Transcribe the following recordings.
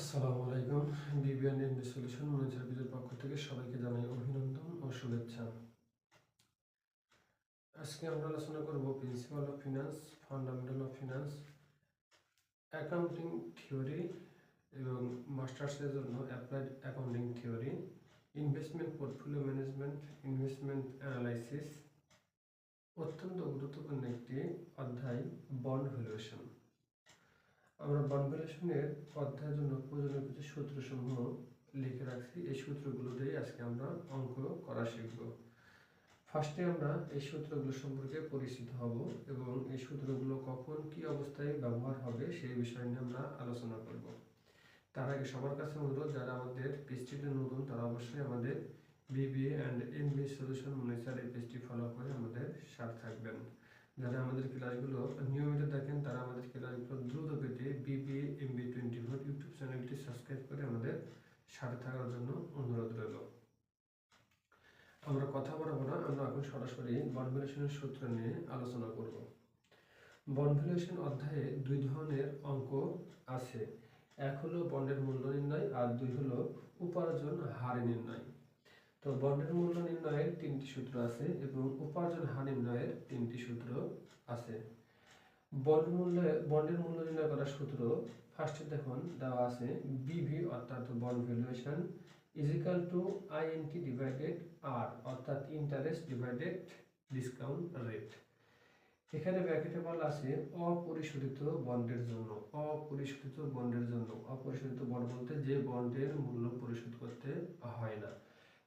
আসসালামু আলাইকুম। BBN MB solution মনিটরের পক্ষ থেকে সবাইকে জানাই অভিনন্দন ও শুভেচ্ছা। আজকে আমরা আলোচনা করব principal of finance, fundamental of finance, accounting theory এবং মাস্টার্সের জন্য applied accounting theory, investment portfolio management, investment analysis. অত্যন্ত গুরুত্বপূর্ণ একটি অধ্যায় বন্ড ভ্যালুয়েশন। আমরা বন্ড ভ্যালুয়েশনের অধ্যায়ের জন্য প্রয়োজনীয় কিছু সূত্রসমূহ লিখে রাখছি। এই সূত্রগুলো দিয়ে আজকে আমরা অঙ্ক করা শিখব। ফার্স্টে আমরা এই সূত্রগুলো সম্পর্কে পরিচিত হব এবং এই সূত্রগুলো কখন কি অবস্থায় ব্যবহার হবে সেই বিষয় নিয়ে আমরা আলোচনা করব। তার আগে সবার কাছে অনুরোধ, যারা আমাদের পেজটিতে নতুন তারা অবশ্যই আমাদের BBA and MBA solution monitor এই পেজটি ফলো করে আমাদের সাথে থাকবেন। যারা আমাদের ক্লাসগুলো নিয়মিত দেখেন তারা আমাদের ক্লাসগুলো দ্রুত পেতে বিবিএ এমবি 24 ইউটিউব চ্যানেলটি সাবস্ক্রাইব করে আমাদের সাথে থাকার জন্য অনুরোধ রইল। আমরা কথা বলবো না, আমরা এখন সরাসরি বন্ড ভ্যালুয়েশনের সূত্র নিয়ে আলোচনা করব। বন্ড ভ্যালুয়েশন অধ্যায়ে দুই ধরনের অঙ্ক আছে। এক হলো বন্ডের মূল্য নির্ণয় আর দুই হলো উপার্জন হার নির্ণয়। তো বন্ডের মূল্য নির্ণয়ের তিনটি সূত্র আছে এবং উপার্জন হার নির্ণয়ের তিনটি সূত্র আছে। বন্ডের মূল্য নির্ণয় করার সূত্র ফার্স্টে দেখুন দেওয়া আছে বিভি অর্থাৎ bond valuation is equal to INT divided R অর্থাৎ ইন্টারেস্ট ডিভাইডেড ডিসকাউন্ট রেট। এখানে ব্র্যাকেটে বলা আছে অপরিশোধিত বন্ডের জন্য। অপরিশোধিত বন্ডের জন্য, অপরিশোধিত বন্ড বলতে যে বন্ডের মূল্য পরিশোধ করতে হয় না।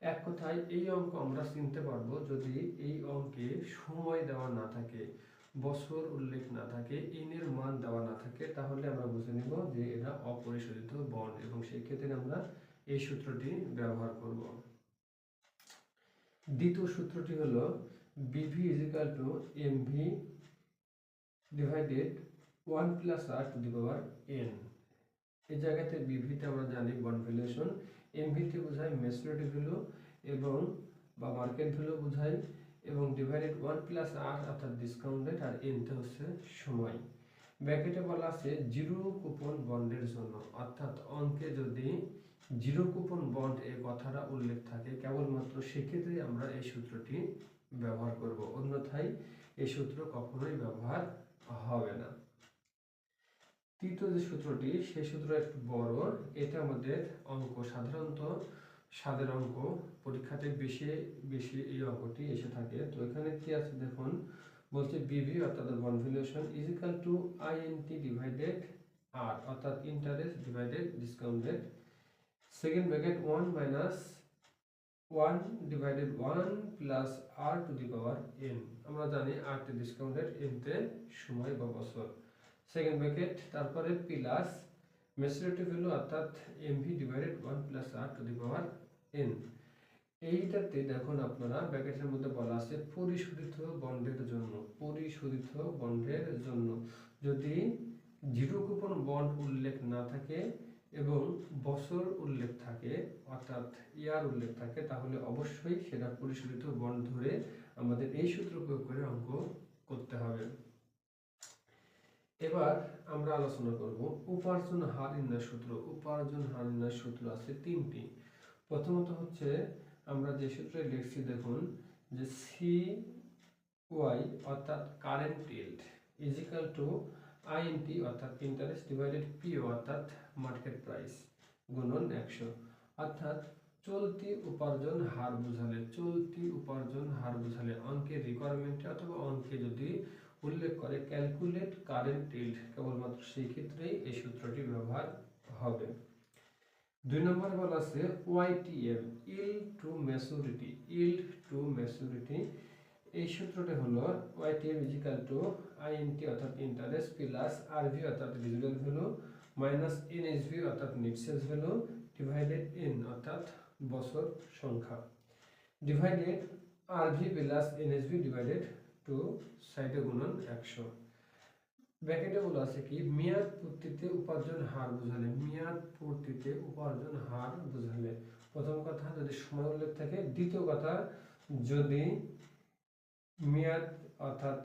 এক কথায় এই অঙ্ক আমরা চিনতে পারবো যদি এই অঙ্কে সময় দেওয়া না থাকে, বছর উল্লেখ না থাকে, এর মান দেওয়া না থাকে, তাহলে আমরা বুঝে নেব যে এটা অপরিশোধিত বন্ড এবং সেই ক্ষেত্রে আমরা এই সূত্রটি ব্যবহার করব। দ্বিতীয় সূত্রটি হলো BV is equal to MV divided 1 plus R to the power n. এই জায়গাতে বিভিতে আমরা জানি বন্ড ভ্যালুয়েশন, এমভিতে বোঝায় ম্যাচুরিটি ভ্যালু এবং বা মার্কেট ভ্যালু বোঝায় এবং ডিভাইডেড 1 প্লাস আর অর্থাৎ ডিসকাউন্ট রেট আর এনতে হচ্ছে সময়। ব্র্যাকেটে বলা আছে জিরো কুপন বন্ডের জন্য, অর্থাৎ অঙ্কে যদি জিরো কুপন বন্ড এই কথাটা উল্লেখ থাকে কেবলমাত্র সেক্ষেত্রে আমরা এই সূত্রটি ব্যবহার করব, অন্যথায় এই সূত্র কখনোই ব্যবহার হবে না। তৃতীয় যে সূত্রটি সেই সূত্র একটু বড়, এটা আমাদের অঙ্ক সাধারণত স্বাদের অঙ্ক পরীক্ষাতে বেশি বেশি এই অঙ্কটি এসে থাকে। তো এখানে কি আছে দেখুন, বলছে বিভি অর্থাৎ bond valuation is equal to INT divided R অর্থাৎ interest divided discount rate, second bracket 1 minus 1 divided 1 plus R to the power N. আমরা জানি আর তে ডিসকাউন্ট রেট, এন তে সময় বা বছর, সেকেন্ড ব্র্যাকেট তারপরে প্লাস ম্যাচুরিটি ভ্যালু অর্থাৎ MV divided 1 plus R to the power n. এইটাতে দেখুন আপনারা ব্র্যাকেটের মধ্যে বলা আছে পরিশোধিত বন্ডের জন্য। পরিশোধিত বন্ডের জন্য যদি জিরো কুপন বন্ড উল্লেখ না থাকে এবং বছর উল্লেখ থাকে অর্থাৎ ইয়ার উল্লেখ থাকে, তাহলে অবশ্যই সেটা পরিশোধিত বন্ড ধরে আমাদের এই সূত্র প্রয়োগ করে অঙ্ক করতে হবে। এবার আমরা আলোচনা করব উপার্জন হার নির্ণয় সূত্র। উপার্জন হার নির্ণয় সূত্র আছে তিনটি। প্রথমত হচ্ছে আমরা যে সূত্রে লিখছি দেখুন যে সি ওয়াই অর্থাৎ current yield is equal to INT অর্থাৎ ইন্টারেস্ট ডিভাইডেড পিও অর্থাৎ মার্কেট প্রাইস গুণন 100। অর্থাৎ চলতি উপার্জন হার বোঝালে, চলতি উপার্জন হার বোঝালে অঙ্কের রিকোয়ারমেন্টে অথবা অঙ্কে যদি উল্লেখ করে ক্যালকুলেট কারেন্ট ইল্ড, কেবলমাত্র সেই ক্ষেত্রেই এই সূত্রটি ব্যবহার হবে। দুই নম্বরে বলা আছে YTM yield to maturity. Yield to maturity এই সূত্রটি হলো YTM is equal to INT অর্থাৎ ইন্টারেস্ট প্লাস আরভি অর্থাৎ রেজিডুয়াল ভ্যালু মাইনাস এনএসভি অর্থাৎ net sales value divided n অর্থাৎ বছর সংখ্যা, divided RV plus NSV divided two সাইডে গুণন 100। ব্র্যাকেটে বলা আছে কি মেয়াদ পূর্তিতে উপার্জন হার বোঝালে, মেয়াদ পূর্তিতে উপার্জন হার বোঝালে প্রথম কথা যদি সময় উল্লেখ থাকে, দ্বিতীয় কথা যদি মেয়াদ অর্থাৎ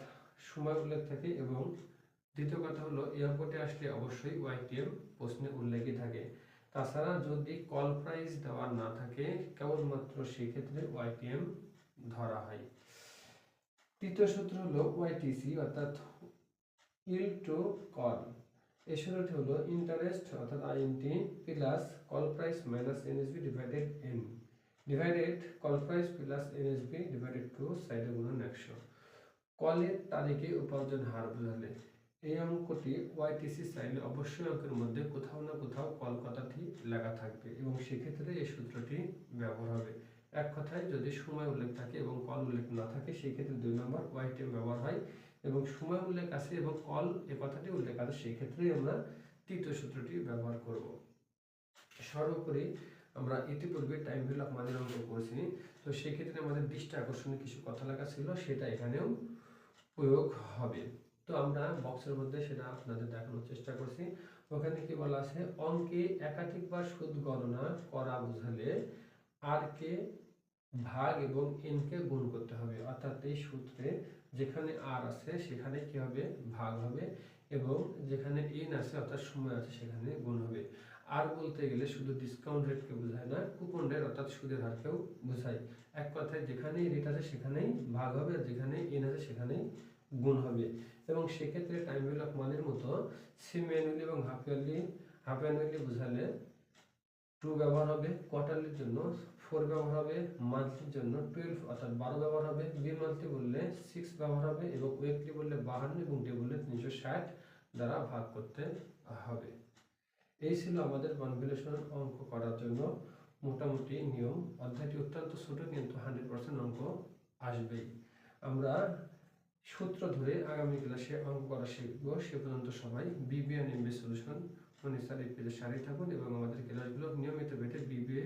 সময় উল্লেখ থাকে এবং দ্বিতীয় কথা হলো এই অঙ্কটি আসলে অবশ্যই ওয়াইটিএম প্রশ্নে উল্লেখই থাকে। তাছাড়া যদি কল প্রাইস দেওয়া না থাকে কেবলমাত্র সেক্ষেত্রে ওয়াইটিএম ধরা হয়। তৃতীয় সূত্র হলো ওয়াইটিসি অর্থাৎ ইল্ড টু কল। এই সূত্রটি হলো ইন্টারেস্ট অর্থাৎ INT plus call price minus NSB divided n divided call price plus NSB divided two সাইডে গুণন 100। কলের তারিখে উপার্জন হার বোঝালে এই অঙ্কটি ওয়াইটিসি চাইলে অবশ্যই অঙ্কের মধ্যে কোথাও না কোথাও কল কথাটি লেখা থাকবে এবং সেক্ষেত্রে এই সূত্রটি ব্যবহার হবে। এক কথায় যদি সময় উল্লেখ থাকে এবং কল উল্লেখ না থাকে সেই ক্ষেত্রে 2 নম্বর ওয়াইটিএম ব্যবহার হয়, এবং সময় উল্লেখ আছে এবং কল এ কথাটি উল্লেখ আছে সেই ক্ষেত্রেই আমরা তৃতীয় সূত্রটি ব্যবহার করব। সর্বোপরি আমরা ইতিপূর্বে টাইম ভ্যালু অফ মানির অঙ্ক করেছি, তো সেক্ষেত্রে আমাদের দৃষ্টি আকর্ষণীয় কিছু কথা লেখা ছিল সেটা এখানেও প্রয়োগ হবে। তো আমরা বক্সের মধ্যে সেটা আপনাদের দেখানোর চেষ্টা করছি। ওখানে কি বলা আছে, অঙ্কে একাধিকবার সুদ গণনা করা বোঝালে আর কে ভাগ এবং এন কে গুণ করতে হবে। অর্থাৎ এই সূত্রে যেখানে আর আছে সেখানে কি হবে, ভাগ হবে, এবং যেখানে এন আছে অর্থাৎ সময় আছে সেখানে গুণ হবে। আর বলতে গেলে শুধু ডিসকাউন্ট রেটকে বোঝায় না, কুপন রেট অর্থাৎ সুদের হারকেও বোঝায়। এক কথায় যেখানেই রেট আছে সেখানেই ভাগ হবে, আর যেখানে এন আছে সেখানেই গুণ হবে। এবং সেক্ষেত্রে টাইম ভ্যালু অফ মানির মতো সেমি অ্যানুয়ালি এবং হাফ অ্যানুয়ালি বোঝালে 2 ব্যবহার হবে, কোয়ার্টারলির জন্য 4 ব্যবহার হবে, মান্থলির জন্য 12 অর্থাৎ 12 ব্যবহার হবে, বি মান্থলি বললে 6 ব্যবহার হবে, এবং উইকলি বললে 52 এবং ডে বললে 360 দ্বারা ভাগ করতে হবে। এই ছিল আমাদের কনভলিউশন অঙ্ক করার জন্য মোটামুটি নিয়ম। অধ্যায়টি অত্যন্ত ছোট কিন্তু 100% অঙ্ক আসবেই। আমরা সূত্র ধরে আগামী ক্লাসে অঙ্ক করা শিখব। সে পর্যন্ত সবাই বিবিএন এমবি সলিউশন স্যার এই পেজে সাথে থাকুন এবং আমাদের ক্লাসগুলো নিয়মিত পেতে বিবিএ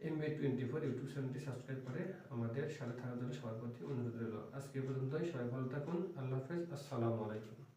এমবি 24 ইউটিউব চ্যানেলটি সাবস্ক্রাইব করে আমাদের সাথে থাকার জন্য সবার প্রতি অনুরোধ রইল। আজকে পর্যন্তই, সবাই ভালো থাকুন। আল্লাহ হাফেজ, আসসালামু আলাইকুম।